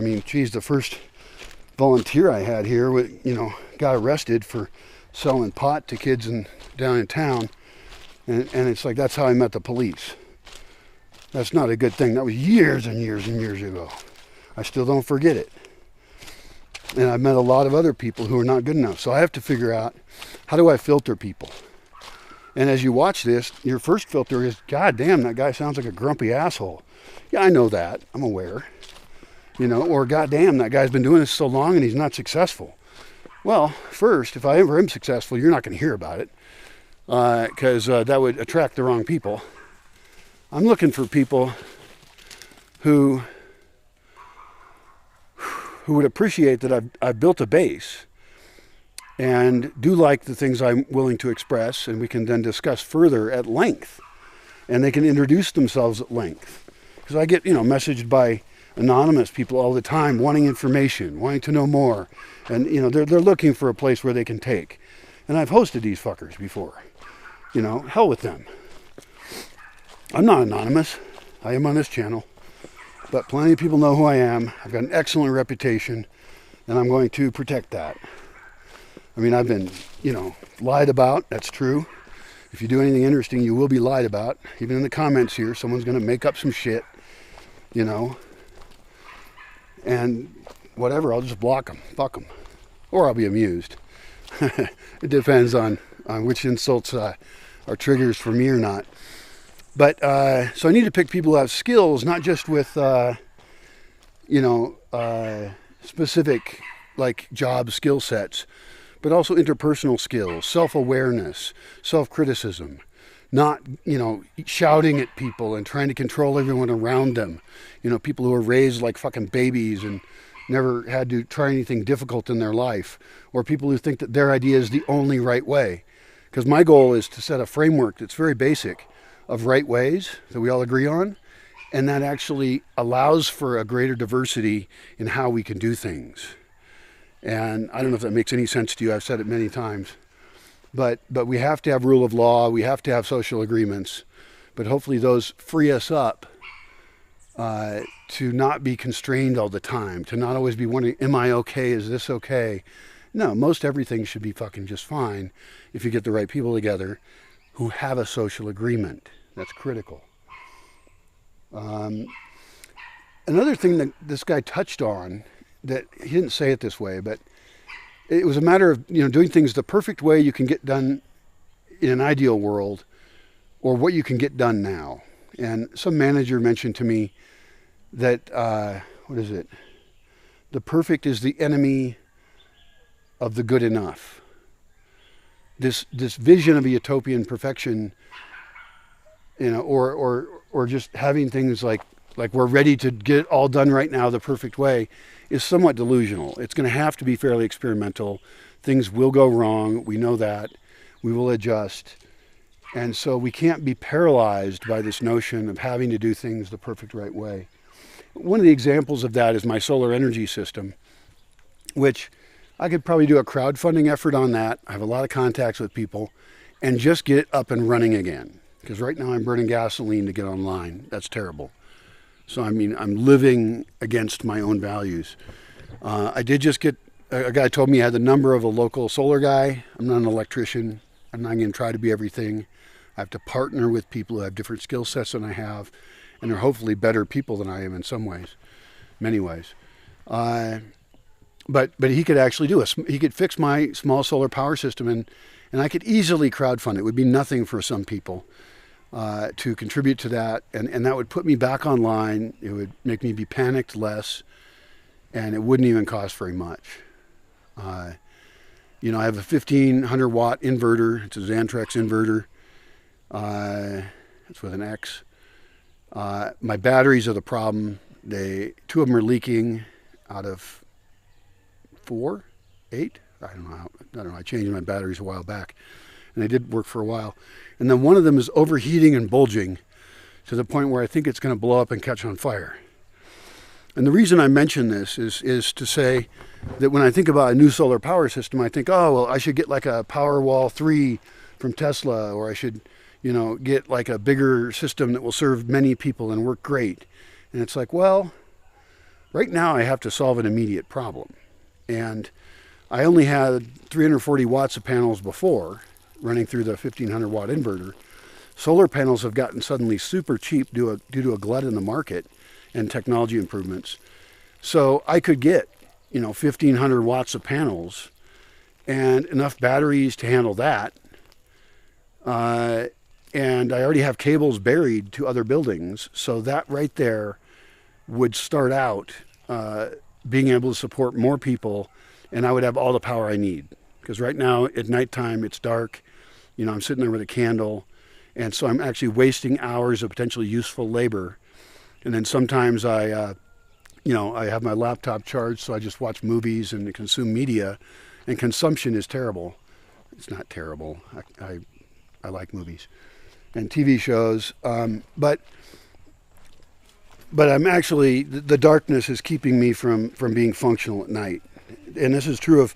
mean, geez, the first volunteer I had here, got arrested for selling pot to kids down in town. And it's like, that's how I met the police. That's not a good thing. That was years and years and years ago. I still don't forget it. And I've met a lot of other people who are not good enough. So I have to figure out, how do I filter people? And as you watch this, your first filter is, God damn, that guy sounds like a grumpy asshole. Yeah, I know that. I'm aware. Or God damn, that guy's been doing this so long and he's not successful. Well, first, if I ever am successful, you're not going to hear about it. Because that would attract the wrong people. I'm looking for people who would appreciate that I've built a base and do like the things I'm willing to express, and we can then discuss further at length, and they can introduce themselves at length. Because I get, messaged by anonymous people all the time, wanting information, wanting to know more, and they're looking for a place where they can take. And I've hosted these fuckers before. Hell with them. I'm not anonymous. I am on this channel, but plenty of people know who I am. I've got an excellent reputation, and I'm going to protect that. I mean, I've been, lied about. That's true. If you do anything interesting, you will be lied about. Even in the comments here, someone's going to make up some shit, and whatever, I'll just block them. Fuck them. Or I'll be amused. It depends on which insults are triggers for me or not. But, so I need to pick people who have skills, not just with, specific, like, job skill sets, but also interpersonal skills, self-awareness, self-criticism, not, shouting at people and trying to control everyone around them. People who are raised like fucking babies and never had to try anything difficult in their life, or people who think that their idea is the only right way. Because my goal is to set a framework that's very basic of right ways that we all agree on, and that actually allows for a greater diversity in how we can do things. And I don't know if that makes any sense to you. I've said it many times. But we have to have rule of law. We have to have social agreements. But hopefully those free us up to not be constrained all the time, to not always be wondering, am I okay? Is this okay? No, most everything should be fucking just fine if you get the right people together who have a social agreement. That's critical. Another thing that this guy touched on, that he didn't say it this way, but it was a matter of doing things the perfect way you can get done in an ideal world, or what you can get done now. And some manager mentioned to me that what is it? The perfect is the enemy of the good enough. This vision of a utopian perfection, or just having things like we're ready to get it all done right now the perfect way, is somewhat delusional. It's going to have to be fairly experimental. Things will go wrong. We know that. We will adjust. And so we can't be paralyzed by this notion of having to do things the perfect right way. One of the examples of that is my solar energy system, which I could probably do a crowdfunding effort on that. I have a lot of contacts with people, and just get it up and running again. Because right now I'm burning gasoline to get online. That's terrible. So, I'm living against my own values. I did just get, a guy told me I had the number of a local solar guy. I'm not an electrician. I'm not going to try to be everything. I have to partner with people who have different skill sets than I have, and are hopefully better people than I am in some ways, many ways. But he could actually do it. He could fix my small solar power system, and I could easily crowdfund it. It would be nothing for some people to contribute to that, and that would put me back online. It would make me be panicked less, and it wouldn't even cost very much. I have a 1500 watt inverter. It's a Xantrex inverter. It's with an X. My batteries are the problem. Two of them are leaking out of 8. I don't know. I changed my batteries a while back, and they did work for a while. And then one of them is overheating and bulging to the point where I think it's going to blow up and catch on fire. And the reason I mention this is to say that when I think about a new solar power system, I think, oh, well, I should get like a Powerwall 3 from Tesla, or I should, get like a bigger system that will serve many people and work great. And it's like, well, Right now I have to solve an immediate problem. And I only had 340 watts of panels before running through the 1500 watt inverter. Solar panels have gotten suddenly super cheap due to a glut in the market and technology improvements. So I could get, 1500 watts of panels and enough batteries to handle that. And I already have cables buried to other buildings. So that right there would start out being able to support more people, and I would have all the power I need. Because right now at nighttime it's dark, I'm sitting there with a candle, and so I'm actually wasting hours of potentially useful labor. And then sometimes I have my laptop charged, so I just watch movies and consume media, and consumption is terrible. It's not terrible. I like movies and TV shows, but I'm actually, the darkness is keeping me from being functional at night. And this is true of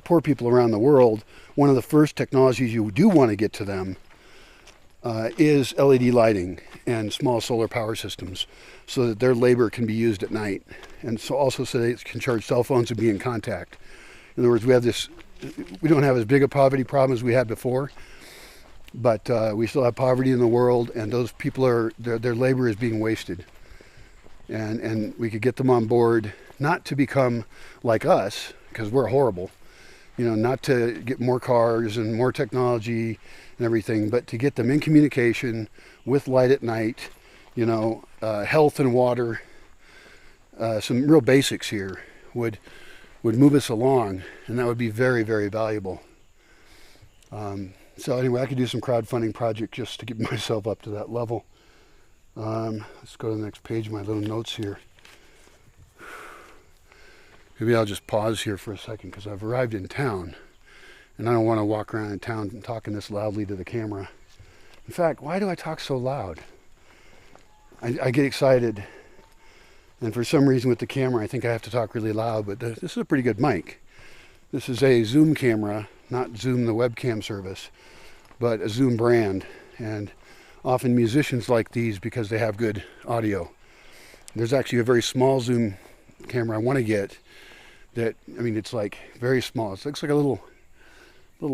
poor people around the world. One of the first technologies you do want to get to them is LED lighting and small solar power systems, so that their labor can be used at night, and so also so they can charge cell phones and be in contact. In other words, we don't have as big a poverty problem as we had before, but we still have poverty in the world, and those people their labor is being wasted. And we could get them on board, not to become like us, because we're horrible, not to get more cars and more technology and everything, but to get them in communication with light at night, health and water, some real basics here would move us along, and that would be very, very valuable. So anyway, I could do some crowdfunding project just to get myself up to that level. Let's go to the next page of my little notes here. Maybe I'll just pause here for a second, because I've arrived in town and I don't want to walk around in town and talking this loudly to the camera. In fact, why do I talk so loud? I get excited, and for some reason with the camera I think I have to talk really loud, but this is a pretty good mic. This is a Zoom camera, not Zoom the webcam service, but a Zoom brand, and often musicians like these because they have good audio. There's actually a very small Zoom camera I want to get that, it's like very small. It looks like a little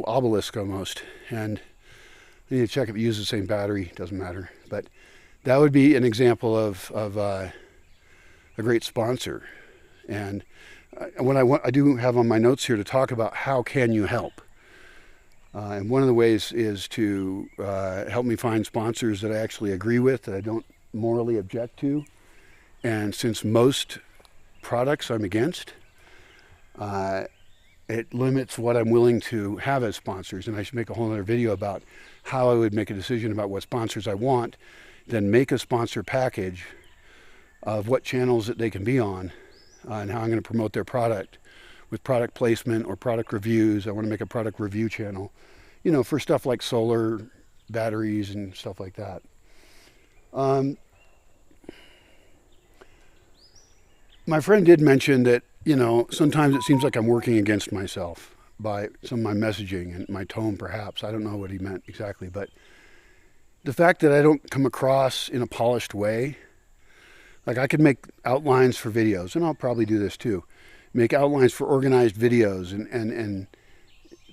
obelisk almost, and I need to check if it uses the same battery. Doesn't matter, but that would be an example of a great sponsor. And what I do have on my notes here to talk about how can you help. And one of the ways is to help me find sponsors that I actually agree with, that I don't morally object to. And since most products I'm against, it limits what I'm willing to have as sponsors. And I should make a whole other video about how I would make a decision about what sponsors I want, then make a sponsor package of what channels that they can be on, and how I'm going to promote their product with product placement or product reviews. I want to make a product review channel, for stuff like solar, batteries, and stuff like that. My friend did mention that, sometimes it seems like I'm working against myself by some of my messaging and my tone, perhaps. I don't know what he meant exactly, but the fact that I don't come across in a polished way, like I could make outlines for videos, and I'll probably do this too, make outlines for organized videos and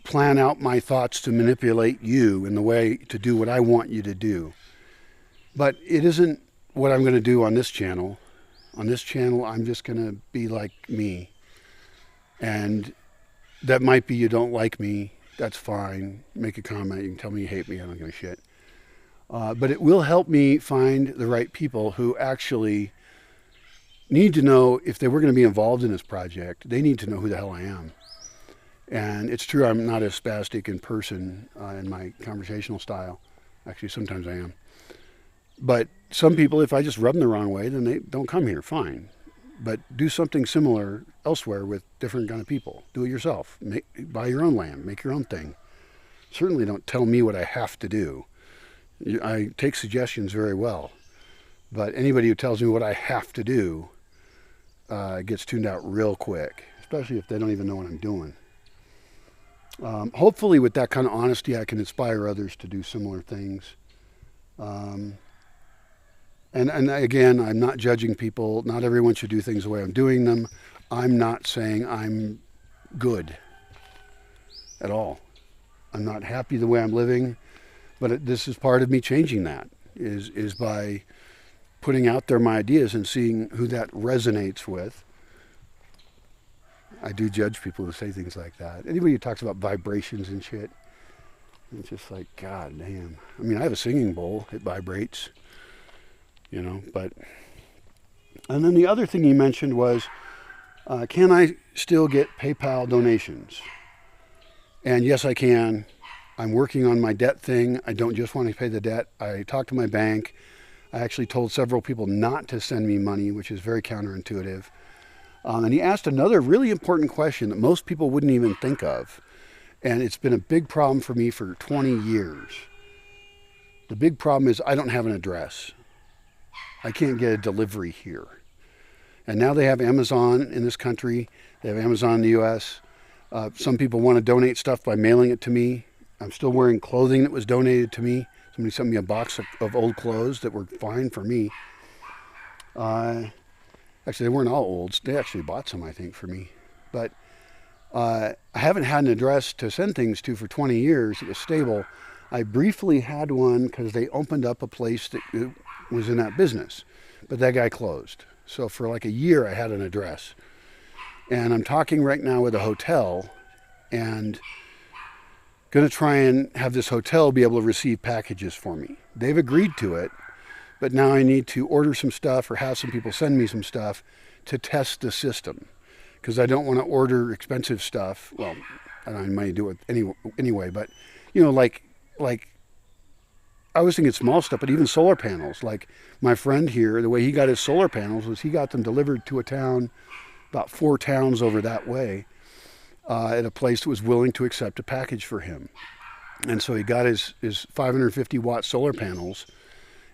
plan out my thoughts to manipulate you in the way to do what I want you to do. But it isn't what I'm going to do on this channel. On this channel, I'm just going to be like me. And that might be you don't like me. That's fine. Make a comment. You can tell me you hate me. I don't give a shit. But it will help me find the right people who actually need to know, if they were going to be involved in this project, they need to know who the hell I am. And it's true, I'm not as spastic in person in my conversational style. Actually, sometimes I am. But some people, if I just rub them the wrong way, then they don't come here, fine. But do something similar elsewhere with different kind of people. Do it yourself. Buy your own land. Make your own thing. Certainly don't tell me what I have to do. I take suggestions very well. But anybody who tells me what I have to do gets tuned out real quick, especially if they don't even know what I'm doing. Hopefully with that kind of honesty, I can inspire others to do similar things. And again, I'm not judging people. Not everyone should do things the way I'm doing them. I'm not saying I'm good at all. I'm not happy the way I'm living, but this is part of me changing that, is by putting out there my ideas and seeing who that resonates with. I do judge people who say things like that. Anybody who talks about vibrations and shit, it's just like, God damn. I mean, I have a singing bowl. It vibrates, but... And then the other thing you mentioned was, can I still get PayPal donations? And yes, I can. I'm working on my debt thing. I don't just want to pay the debt. I talked to my bank. I actually told several people not to send me money, which is very counterintuitive. And he asked another really important question that most people wouldn't even think of. And it's been a big problem for me for 20 years. The big problem is I don't have an address. I can't get a delivery here. And now they have Amazon in this country. They have Amazon in the U.S. Some people want to donate stuff by mailing it to me. I'm still wearing clothing that was donated to me. Somebody sent me a box of old clothes that were fine for me. Actually, they weren't all old. They actually bought some, I think, for me. But I haven't had an address to send things to for 20 years. It was stable. I briefly had one because they opened up a place that was in that business. But that guy closed. So for like a year, I had an address. And I'm talking right now with a hotel and going to try and have this hotel be able to receive packages for me. They've agreed to it, but now I need to order some stuff or have some people send me some stuff to test the system, because I don't want to order expensive stuff. Well, I might do it anyway, but like I was thinking small stuff, but even solar panels. Like my friend here, the way he got his solar panels was he got them delivered to a town, about 4 towns over that way, at a place that was willing to accept a package for him. And so he got his 550 watt solar panels,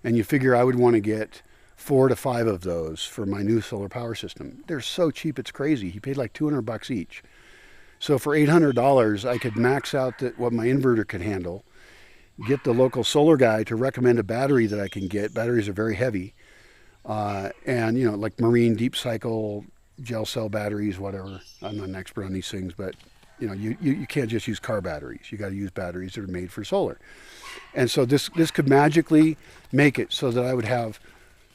and you figure I would want to get 4 to 5 of those for my new solar power system. They're so cheap, it's crazy. He paid like $200 each. So for $800, I could max out what my inverter could handle, get the local solar guy to recommend a battery that I can get. Batteries are very heavy. And, like marine deep cycle, gel cell batteries, whatever. I'm not an expert on these things, but you can't just use car batteries. You got to use batteries that are made for solar. And so this could magically make it so that I would have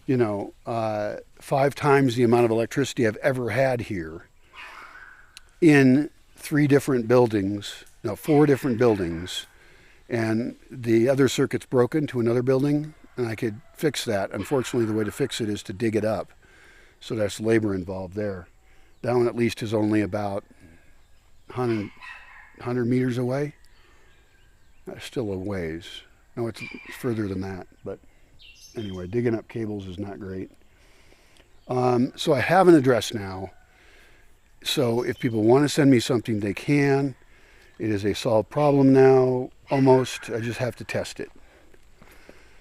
5 times the amount of electricity I've ever had here in 4 different buildings, and the other circuit's broken to another building, and I could fix that. Unfortunately, the way to fix it is to dig it up. So that's labor involved there. That one at least is only about 100 meters away. That's still a ways. No, it's further than that. But anyway, digging up cables is not great. So I have an address now. So if people want to send me something, they can. It is a solved problem now, almost. I just have to test it.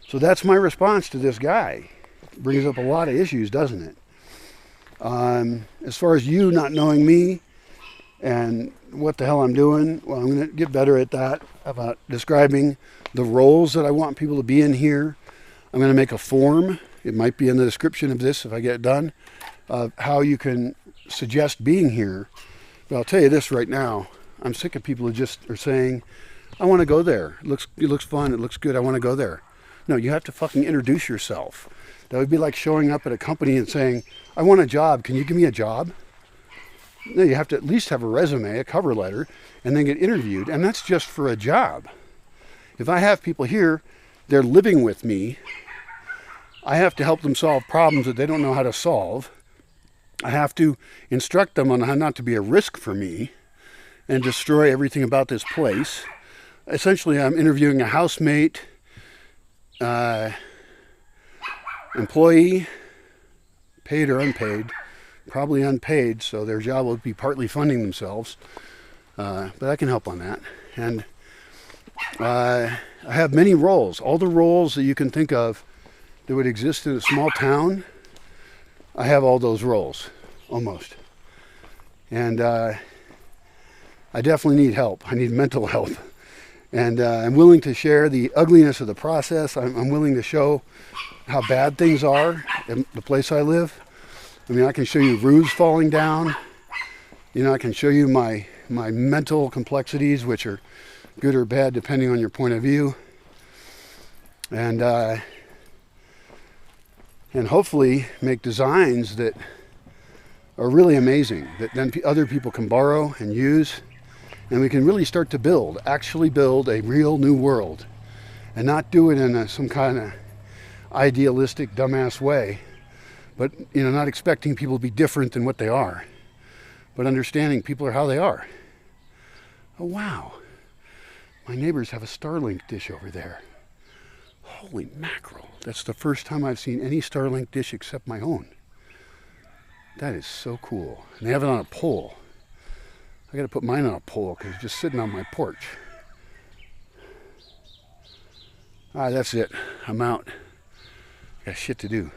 So that's my response to this guy. It brings up a lot of issues, doesn't it? As far as you not knowing me and what the hell I'm doing, well, I'm going to get better at that, about describing the roles that I want people to be in here. I'm going to make a form. It might be in the description of this if I get it done, of how you can suggest being here. But I'll tell you this right now. I'm sick of people who just are saying, I want to go there. It looks fun. It looks good. I want to go there. No, you have to fucking introduce yourself. That would be like showing up at a company and saying, I want a job. Can you give me a job? No, you have to at least have a resume, a cover letter, and then get interviewed. And that's just for a job. If I have people here, they're living with me. I have to help them solve problems that they don't know how to solve. I have to instruct them on how not to be a risk for me and destroy everything about this place. Essentially, I'm interviewing a housemate, employee, paid or unpaid, probably unpaid, so their job will be partly funding themselves, but I can help on that. And I have many roles, all the roles that you can think of that would exist in a small town. I have all those roles, almost. And I definitely need help. I need mental help. And I'm willing to share the ugliness of the process. I'm willing to show how bad things are in the place I live. I mean, I can show you roofs falling down. You know, I can show you my mental complexities, which are good or bad depending on your point of view. And hopefully make designs that are really amazing, that then other people can borrow and use. And we can really start to actually build a real new world, and not do it in some kind of idealistic, dumbass way, but not expecting people to be different than what they are, but understanding people are how they are. Oh wow, my neighbors have a Starlink dish over there. Holy mackerel, that's the first time I've seen any Starlink dish except my own. That is so cool. And they have it on a pole. I got to put mine on a pole because it's just sitting on my porch. All right, that's it. I'm out. Got shit to do.